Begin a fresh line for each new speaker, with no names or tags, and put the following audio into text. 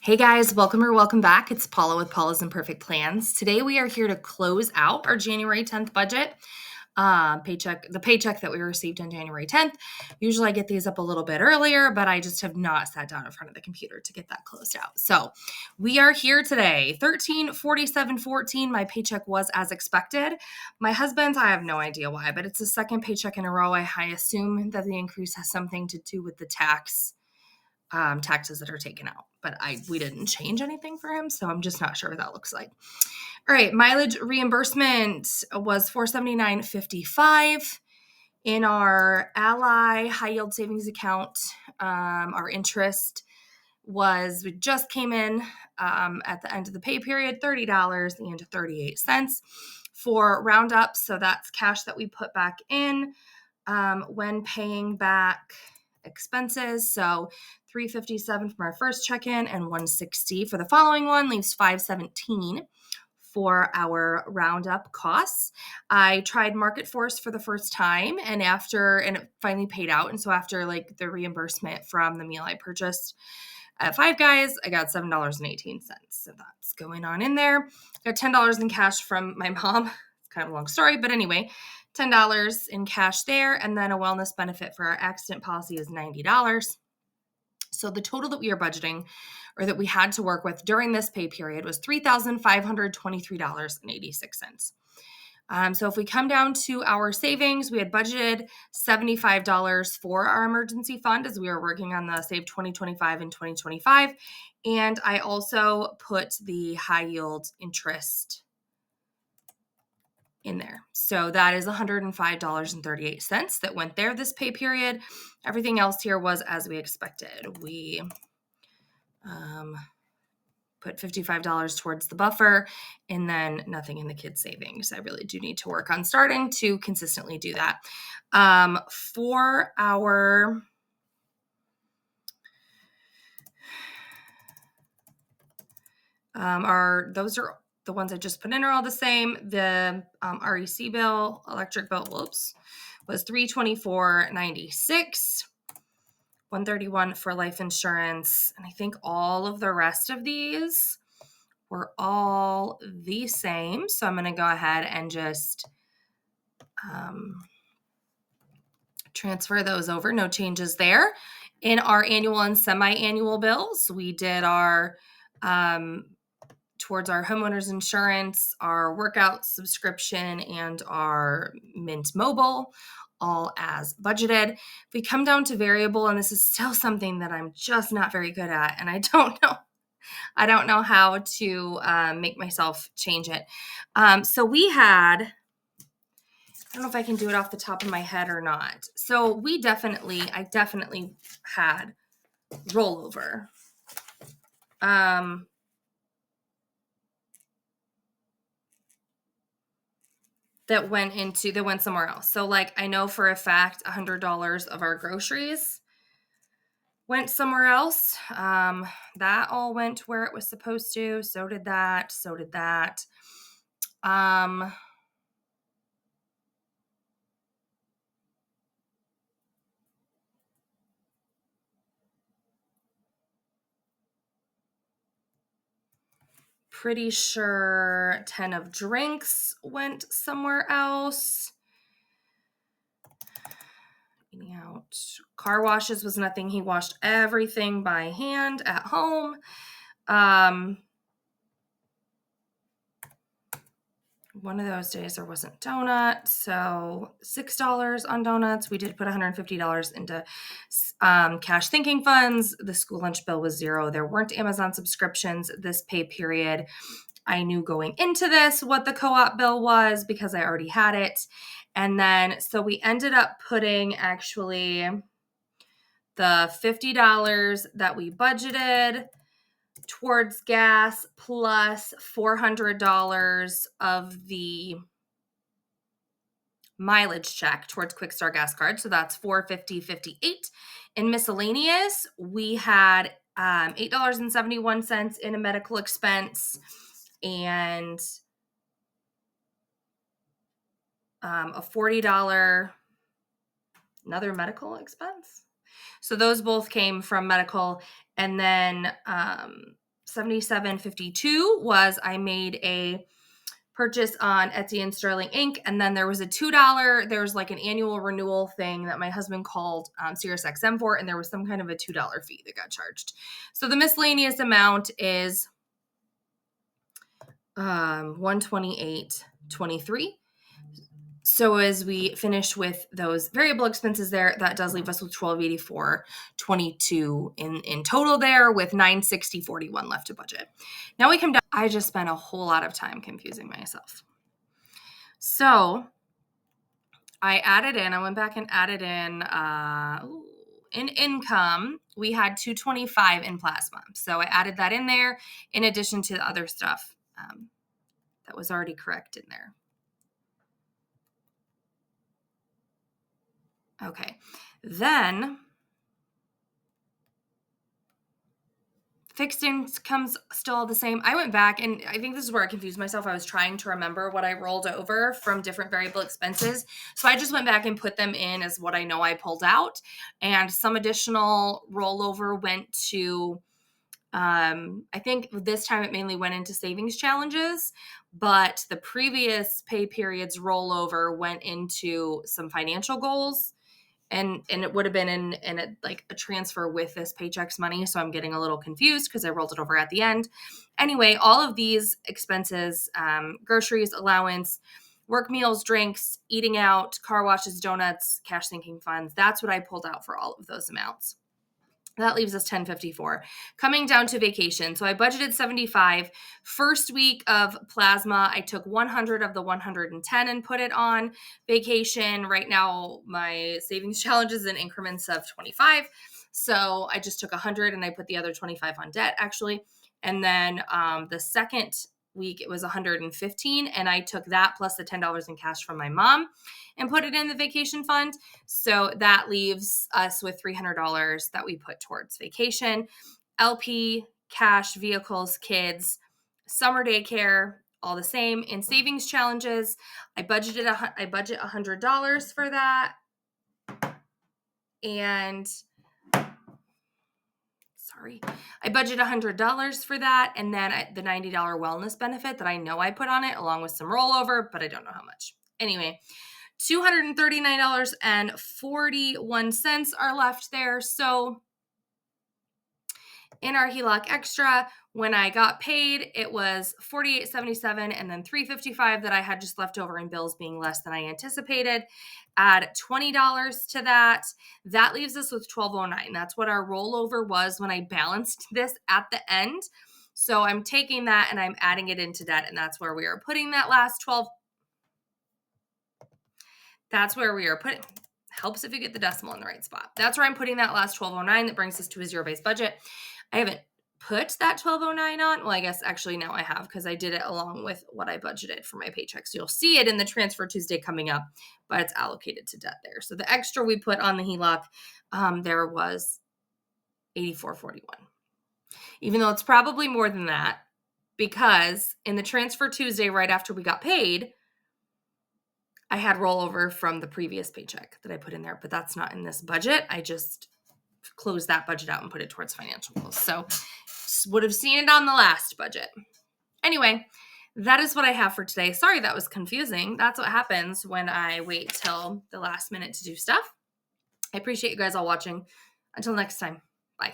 Hey guys, welcome or welcome back. It's Paula with Paula's Imperfect Plans. Today we are here to close out our January 10th budget. The paycheck that we received on January 10th. Usually I get these up a little bit earlier, but I just have not sat down in front of the computer to get that closed out. So we are here today. 1347.14. My paycheck was as expected. My husband's, I have no idea why, but it's the second paycheck in a row. I assume that the increase has something to do with the taxes that are taken out, but we didn't change anything for him, so I'm just not sure what that looks like. All right, mileage reimbursement was $479.55 in our Ally high yield savings account. Our interest we just came in at the end of the pay period, $30.38 for roundup. So that's cash that we put back in when paying back expenses. So $357 from our first check-in and $160 for the following one, leaves $517 for our roundup costs. I tried Market Force for the first time and it finally paid out. And so after the reimbursement from the meal I purchased at Five Guys, I got $7.18. So that's going on in there. Got $10 in cash from my mom. It's kind of a long story, but anyway, $10 in cash there. And then a wellness benefit for our accident policy is $90. So the total that we are budgeting or that we had to work with during this pay period was $3,523.86. So if we come down to our savings, we had budgeted $75 for our emergency fund as we were working on the Save 2025 and 2025. And I also put the high yield interest in there. So that is $105.38 that went there this pay period. Everything else here was as we expected. We put $55 towards the buffer and then nothing in the kids' savings. I really do need to work on starting to consistently do that. For those are the ones I just put in are all the same. The REC bill, electric bill, was $324.96, $131 for life insurance, and I think all of the rest of these were all the same. So I'm going to go ahead and just transfer those over. No changes there. In our annual and semi-annual bills, we did our towards our homeowners insurance, our workout subscription, and our Mint Mobile, all as budgeted. If we come down to variable, and this is still something that I'm just not very good at, and I don't know how to make myself change it. So we had, I don't know if I can do it off the top of my head or not. So I definitely had rollover. That went somewhere else. So I know for a fact $100 of our groceries went somewhere else. That all went where it was supposed to. So did that. Pretty sure 10 of drinks went somewhere else. Eating out. Car washes was nothing. He washed everything by hand at home. One of those days there wasn't donut, so $6 on donuts. We did put $150 into cash thinking funds. The school lunch bill was $0. There weren't Amazon subscriptions this pay period. I knew going into this what the co-op bill was because I already had it. And then, so we ended up putting actually the $50 that we budgeted towards gas plus $400 of the mileage check towards Quick Start gas card. So that's $450.58. In miscellaneous, we had $8.71 in a medical expense and a $40 another medical expense. So those both came from medical. And then $77.52 was I made a purchase on Etsy and Sterling Inc. And then there was a $2, there was like an annual renewal thing that my husband called SiriusXM for, and there was some kind of a $2 fee that got charged. So the miscellaneous amount is $128.23. So as we finish with those variable expenses there, that does leave us with $1,284.22 in total there, with $960.41 left to budget. Now we come down. I just spent a whole lot of time confusing myself. So I went back and added in income. We had $225 in plasma. So I added that in there in addition to the other stuff that was already correct in there. Okay, then fixed income's still the same. I went back, and I think this is where I confused myself. I was trying to remember what I rolled over from different variable expenses. So I just went back and put them in as what I know I pulled out. And some additional rollover went to, I think this time it mainly went into savings challenges, but the previous pay period's rollover went into some financial goals. And it would have been in a transfer with this Paycheck's money. So I'm getting a little confused because I rolled it over at the end. Anyway, all of these expenses, groceries, allowance, work meals, drinks, eating out, car washes, donuts, cash sinking funds, that's what I pulled out for all of those amounts. That leaves us $10.54. Coming down to vacation. So I budgeted $75. First week of plasma, I took 100 of the 110 and put it on vacation. Right now, my savings challenge is in increments of 25. So I just took 100 and I put the other 25 on debt, actually. And then the second week, it was 115, and I took that plus the $10 in cash from my mom and put it in the vacation fund. So that leaves us with $300 that we put towards vacation, LP, cash, vehicles, kids, summer daycare, all the same. In savings challenges, I budget $100 for that. And I budget $100 for that. And then the $90 wellness benefit that I know I put on it, along with some rollover, but I don't know how much. Anyway, $239.41 are left there. So in our HELOC extra, when I got paid, it was $48.77 and then $355 that I had just left over in bills being less than I anticipated. Add $20 to that. That leaves us with $12.09. That's what our rollover was when I balanced this at the end. So I'm taking that and I'm adding it into debt, and that's where we are putting that last 12. That's where we are putting. Helps if you get the decimal in the right spot. That's where I'm putting that last $12.09. That brings us to a zero-based budget. I haven't put that $12.09 on. Well, I guess actually now I have, because I did it along with what I budgeted for my paycheck. So you'll see it in the Transfer Tuesday coming up, but it's allocated to debt there. So the extra we put on the HELOC, there was $84.41. Even though it's probably more than that, because in the Transfer Tuesday right after we got paid, I had rollover from the previous paycheck that I put in there, but that's not in this budget. I just closed that budget out and put it towards financial goals. So would have seen it on the last budget. Anyway, that is what I have for today. Sorry that was confusing. That's what happens when I wait till the last minute to do stuff. I appreciate you guys all watching. Until next time, bye.